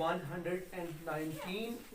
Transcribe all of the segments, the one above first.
119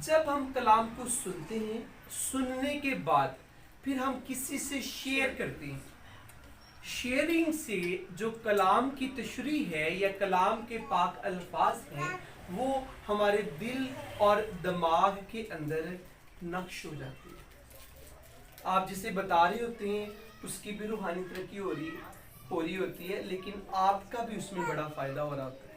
جب ہم کلام کو سنتے ہیں، سننے کے بعد پھر ہم کسی سے شیئر کرتے ہیں. شیئرنگ سے جو کلام کی تشریح ہے یا کلام کے پاک الفاظ ہیں وہ ہمارے دل اور دماغ کے اندر نقش ہو جاتی ہے. آپ جسے بتا رہے ہوتے ہیں اس کی بھی روحانی ترقی ہو رہی ہوتی ہے، لیکن آپ کا بھی اس میں بڑا فائدہ ہو رہا ہوتا ہے.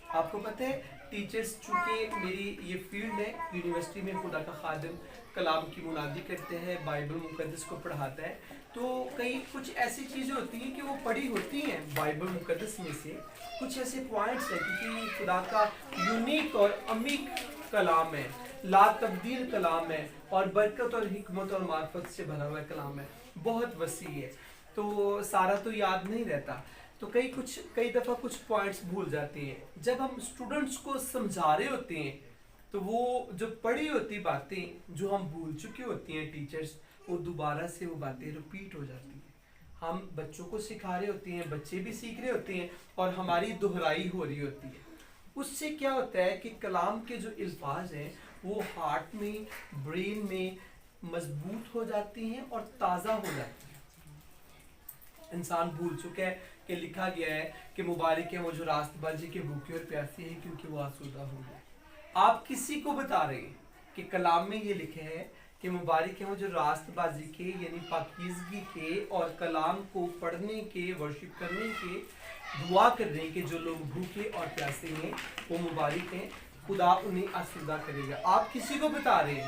آپ کو پتہ ہے ٹیچرز، چونکہ میری یہ فیلڈ ہے، یونیورسٹی میں خدا کا خادم کلام کی منادی کرتے ہیں، بائبل مقدس کو پڑھاتا ہے، تو کئی کچھ ایسی چیزیں ہوتی ہیں کہ وہ پڑھی ہوتی ہیں بائبل مقدس میں سے کچھ ایسے پوائنٹس ہیں، کیونکہ خدا کا یونیک اور عمیق کلام ہے، لا تبدیل کلام ہے، اور برکت اور حکمت اور معرفت سے بھرا ہوا کلام ہے، بہت وسیع ہے، تو سارا تو یاد نہیں رہتا، تو کئی دفعہ کچھ پوائنٹس بھول جاتے ہیں. جب ہم اسٹوڈنٹس کو سمجھا رہے ہوتے ہیں تو وہ جو پڑھی ہوتی باتیں جو ہم بھول چکے ہوتی ہیں ٹیچرز، وہ دوبارہ سے وہ باتیں ریپیٹ ہو جاتی ہیں. ہم بچوں کو سکھا رہے ہوتے ہیں، بچے بھی سیکھ رہے ہوتے ہیں، اور ہماری دہرائی ہو رہی ہوتی ہے. اس سے کیا ہوتا ہے کہ کلام کے جو الفاظ ہیں وہ ہارٹ میں، برین میں مضبوط ہو جاتی ہیں اور تازہ ہو جاتی ہیں. انسان بھول چکا ہے کہ لکھا گیا ہے کہ مبارک ہے وہ جو راست بازی کے بھوکے اور پیاسے ہیں کیونکہ وہ آسودہ ہوں گے. آپ کسی کو بتا رہے ہیں کہ کلام میں یہ لکھا ہے کہ مبارک ہے وہ جو راست بازی کے یعنی پاکیزگی کے اور کلام کو پڑھنے کے، ورشپ کرنے کے، دعا کرنے کے جو لوگ بھوکے اور پیاسے ہیں وہ مبارک ہیں، خدا انہیں آسودہ کرے گا. آپ کسی کو بتا رہے ہیں،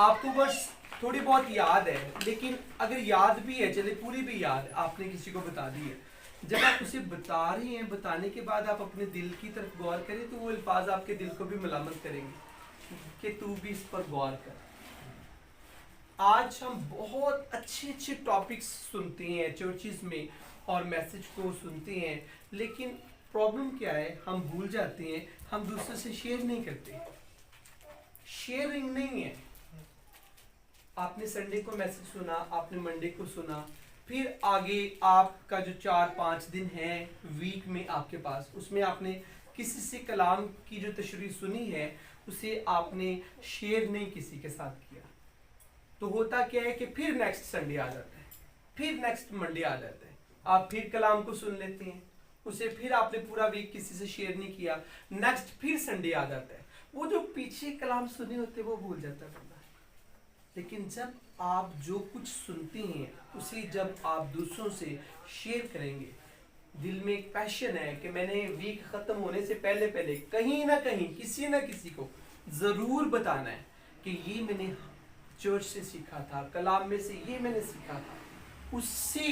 آپ کو بس تھوڑی بہت یاد ہے، لیکن اگر یاد بھی ہے، چلے پوری بھی یاد آپ نے کسی کو بتا دی ہے، جب آپ اسے بتا رہی ہیں، بتانے کے بعد آپ اپنے دل کی طرف غور کریں تو وہ الفاظ آپ کے دل کو بھی ملامت کریں گے کہ تو بھی اس پر غور کر. آج ہم بہت اچھے ٹاپکس سنتے ہیں چرچز میں اور میسج کو سنتے ہیں، لیکن پرابلم کیا ہے، ہم بھول جاتے ہیں، ہم دوسرے سے شیئر نہیں کرتے. شیئرنگ نہیں ہے. آپ نے سنڈے کو میسج سنا، آپ نے منڈے کو سنا، پھر آگے آپ کا جو 4-5 دن ہے ویک میں آپ کے پاس، اس میں آپ نے کسی سے کلام کی جو تشریح سنی ہے اسے آپ نے شیئر نہیں کسی کے ساتھ کیا. تو ہوتا کیا ہے کہ پھر نیکسٹ سنڈے آ جاتا ہے، پھر نیکسٹ منڈے آ جاتا ہے، آپ پھر کلام کو سن لیتے ہیں، اسے پھر آپ نے پورا ویک کسی سے شیئر نہیں کیا، نیکسٹ پھر سنڈے آ جاتا ہے، وہ جو پیچھے کلام سنے ہوتے وہ بھول جاتا ہے بندہ. لیکن جب آپ جو کچھ سنتے ہیں اسے جب آپ دوسروں سے شیئر کریں گے، دل میں ایک پیشن ہے کہ میں نے ویک ختم ہونے سے پہلے کہیں نہ کہیں کسی نہ کسی کو ضرور بتانا ہے کہ یہ میں نے چرچ سے سیکھا تھا، کلام میں سے یہ میں نے سیکھا تھا. اس سے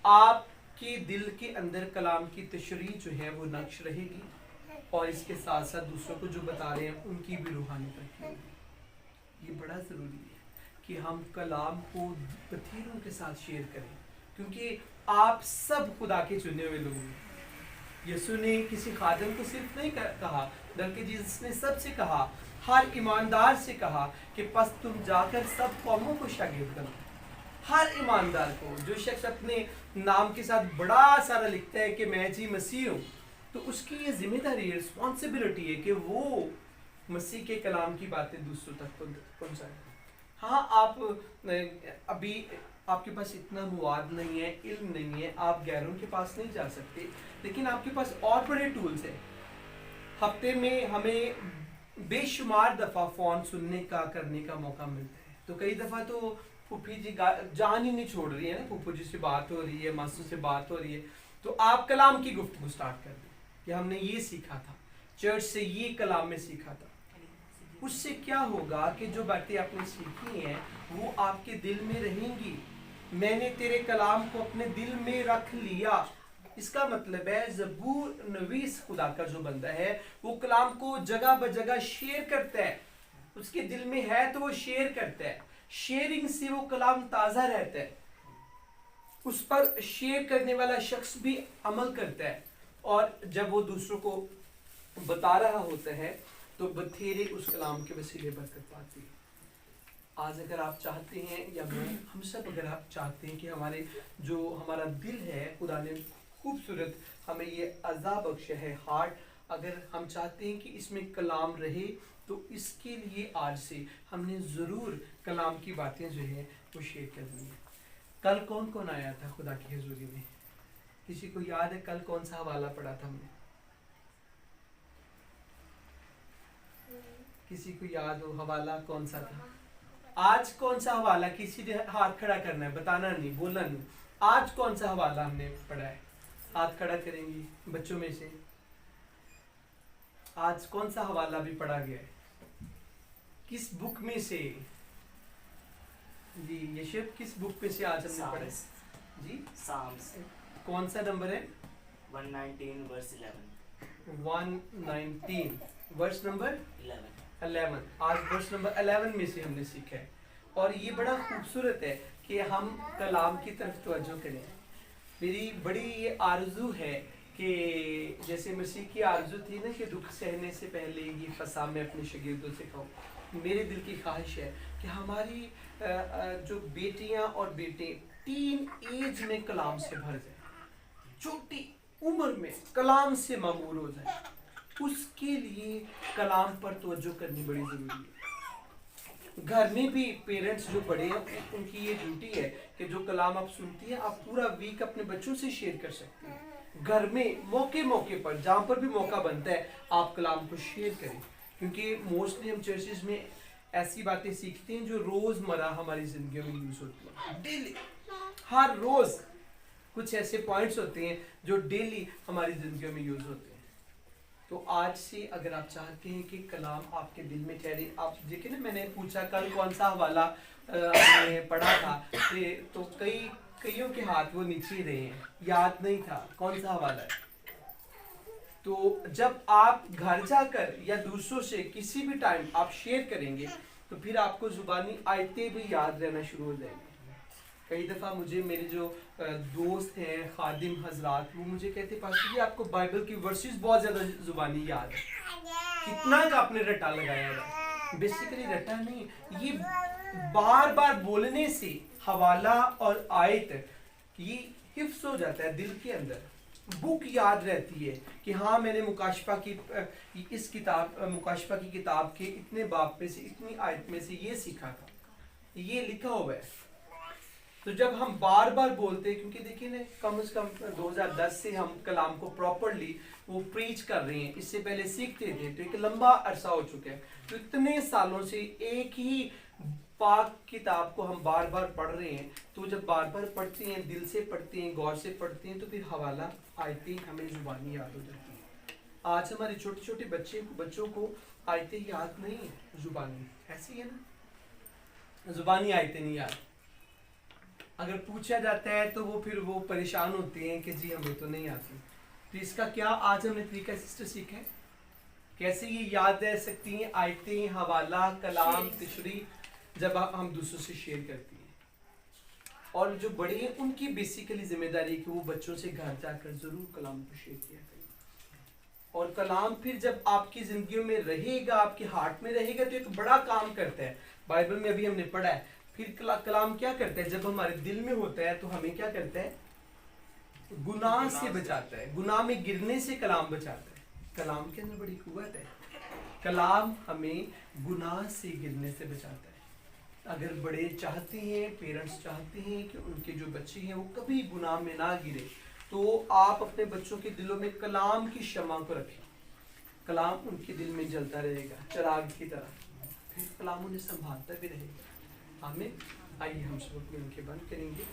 آپ کے دل کے اندر کلام کی تشریح جو ہے وہ نقش رہے گی، اور اس کے ساتھ ساتھ دوسروں کو جو بتا رہے ہیں ان کی بھی روحانی ترقی ہوگی. یہ بڑا ضروری ہے کہ ہم کلام کو بتیروں کے ساتھ شیئر کریں، کیونکہ آپ سب خدا کے چنے ہوئے لوگ ہیں. یسوع نے کسی خادم کو صرف نہیں کہا، بلکہ جیسس نے سب سے کہا، ہر ایماندار سے کہا کہ پس تم جا کر سب قوموں کو شاگرد کرو. ہر ایماندار کو، جو شخص اپنے نام کے ساتھ بڑا سارا لکھتا ہے کہ میں جی مسیح ہوں، تو اس کی یہ ذمہ داری، رسپانسبلٹی ہے کہ وہ مسیح کے کلام کی باتیں دوسروں تک پہنچائے. ہاں، آپ ابھی آپ کے پاس اتنا مواد نہیں ہے، علم نہیں ہے، آپ غیروں کے پاس نہیں جا سکتے، لیکن آپ کے پاس اور بڑے ٹولز ہیں. ہفتے میں ہمیں بے شمار دفعہ فون سننے کا کرنے کا موقع ملتا ہے. تو کئی دفعہ تو پھوپھی جی جان ہی نہیں چھوڑ رہی ہے نا، پھوپھو جی سے بات ہو رہی ہے، ماسو سے بات ہو رہی ہے، تو آپ کلام کی گفتگو سٹارٹ کر دیں کہ ہم نے یہ سیکھا تھا چرچ سے، یہ کلام میں سیکھا تھا. اس سے کیا ہوگا کہ جو باتیں آپ نے سیکھی ہیں وہ آپ کے دل میں رہیں گی. میں نے تیرے کلام کو اپنے دل میں رکھ لیا. اس کا مطلب ہے زبور نویس خدا کا جو بندہ ہے وہ کلام کو جگہ بجگہ شیئر کرتا ہے. اس کے دل میں ہے تو وہ شیئر کرتا ہے. شیئرنگ سے وہ کلام تازہ رہتا ہے. اس پر شیئر کرنے والا شخص بھی عمل کرتا ہے، اور جب وہ دوسروں کو بتا رہا ہوتا ہے تو بتھیرے اس کلام کے وسیلے برکت پاتی ہے. آج اگر آپ چاہتے ہیں، یا ہم سب اگر آپ چاہتے ہیں کہ ہمارا دل ہے، خدا نے خوبصورت ہمیں یہ عزا بخشا ہے، ہارٹ اگر ہم چاہتے ہیں کہ اس میں کلام رہے تو اس کے لیے آج سے ہم نے ضرور کلام کی باتیں جو ہے وہ شیئر کرنی ہے. کل کون کون آیا تھا خدا کی حضوری میں؟ کسی کو یاد ہے کل کون سا حوالہ پڑھا تھا ہم نے؟ کسی کو یاد ہو حوالہ کون سا تھا؟ آج کون سا حوالہ؟ کسی نے ہاتھ کھڑا کرنا ہے، بتانا نہیں، بولنا نہیں. آج کون سا حوالہ ہم نے پڑھا ہے؟ ہاتھ کھڑا کریں گی بچوں میں سے. آج کون سا حوالہ بھی پڑھا گیا ہے؟ کس بک میں سے؟ جی یشب کس بک میں سے آج ہم نے پڑھا ہے؟ جی Psalms کون سا نمبر ہے؟ 119 verse 11. 119 verse number 11. 11. آج ورس نمبر 11 میں سے ہم نے سیکھا ہے. اور یہ بڑا خوبصورت ہے کہ ہم کلام کی طرف توجہ کریں. میری بڑی یہ آرزو ہے کہ جیسے مسیح کی آرزو تھی نا کہ دکھ سہنے سے پہلے یہ فسا میں اپنے شاگردوں سے کہوں، میرے دل کی خواہش ہے کہ ہماری جو بیٹیاں اور بیٹے ٹین ایج میں کلام سے بھر جائیں، چھوٹی عمر میں کلام سے معمور ہو جائیں. اس کے لیے کلام پر توجہ کرنی بڑی ضروری ہے. گھر میں بھی پیرنٹس جو بڑے ہیں ان کی یہ ڈیوٹی ہے کہ جو کلام آپ سنتی ہیں آپ پورا ویک اپنے بچوں سے شیئر کر سکتے ہیں. گھر میں موقع پر جہاں پر بھی موقع بنتا ہے آپ کلام کو شیئر کریں، کیونکہ موسٹلی ہم چرچز میں ایسی باتیں سیکھتے ہیں جو روز مرہ ہماری زندگیوں میں یوز ہوتی ہیں. ڈیلی ہر روز کچھ ایسے پوائنٹس ہوتے ہیں جو ڈیلی ہماری زندگیوں میں یوز ہوتے ہیں. تو آج سے اگر آپ چاہتے ہیں کہ کلام آپ کے دل میں ٹھہرے، آپ دیکھیں نا میں نے پوچھا کل کون سا حوالہ آپ نے پڑھا تھا، تو کئیوں کے ہاتھ وہ نیچے رہے ہیں، یاد نہیں تھا کون سا حوالہ ہے. تو جب آپ گھر جا کر یا دوسروں سے کسی بھی ٹائم آپ شیئر کریں گے تو پھر آپ کو زبانی آیتیں بھی یاد رہنا شروع ہو جائیں گی. کئی دفعہ مجھے میرے جو دوست ہیں خادم حضرات وہ مجھے کہتے ہیں پاسٹر جی آپ کو بائبل کی ورسز بہت زیادہ زبانی یاد ہے، کتنا کا آپ نے رٹا لگایا ہے. بیسیکلی رٹا نہیں، یہ بار بار بولنے سے حوالہ اور آیت یہ حفظ ہو جاتا ہے دل کے اندر. بک یاد رہتی ہے کہ ہاں میں نے مکاشفہ کی کتاب کے اتنے باب میں سے اتنی آیت میں سے یہ سیکھا تھا، یہ لکھا ہوا ہے. تو جب ہم بار بار بولتے ہیں، کیونکہ دیکھیں نا کم از کم 2010 سے ہم کلام کو پراپرلی وہ پریچ کر رہے ہیں، اس سے پہلے سیکھتے تھے تو ایک لمبا عرصہ ہو چکا ہے. تو اتنے سالوں سے ایک ہی پاک کتاب کو ہم بار بار پڑھ رہے ہیں، تو جب بار بار پڑھتے ہیں دل سے پڑھتے ہیں غور سے پڑھتے ہیں تو پھر حوالہ آیتیں ہمیں زبانی یاد ہو جاتی ہیں. آج ہمارے چھوٹے چھوٹے بچوں کو آیتیں یاد نہیں ہیں زبانی، ایسی ہے نا زبانی آیتیں نہیں یاد. اگر پوچھا جاتا ہے تو وہ پریشان ہوتے ہیں کہ جی ہمیں تو نہیں آتی. تو اس کا کیا آج ہم نے طریقہ سسٹر سیکھا ہے کیسے یہ یاد رہ سکتی ہیں آیتیں، حوالہ، کلام، تشریح جب ہم دوسروں سے شیئر کرتی ہیں. اور جو بڑے ہیں ان کی بیسیکلی ذمہ داری ہے کہ وہ بچوں سے گھر جا کر ضرور کلام کو شیئر کیا کریں. اور کلام پھر جب آپ کی زندگیوں میں رہے گا، آپ کے ہارٹ میں رہے گا تو ایک بڑا کام کرتا ہے. بائبل میں ابھی ہم نے پڑھا ہے. پھر کلام کیا کرتا ہے جب ہمارے دل میں ہوتا ہے تو ہمیں کیا کرتا ہے؟ گناہ سے بچاتا ہے. گناہ میں گرنے سے کلام بچاتا ہے. کلام کے اندر بڑی قوت ہے. کلام ہمیں گناہ سے گرنے سے بچاتا ہے. اگر بڑے چاہتے ہیں، پیرنٹس چاہتے ہیں کہ ان کے جو بچے ہیں وہ کبھی گناہ میں نہ گرے تو آپ اپنے بچوں کے دلوں میں کلام کی شمع کو رکھیں. کلام ان کے دل میں جلتا رہے گا چراغ کی طرح، پھر کلام انہیں سنبھالتا بھی رہے گا. آمین. آئیے ہم سب اپنی آنکھیں بند کریں گے.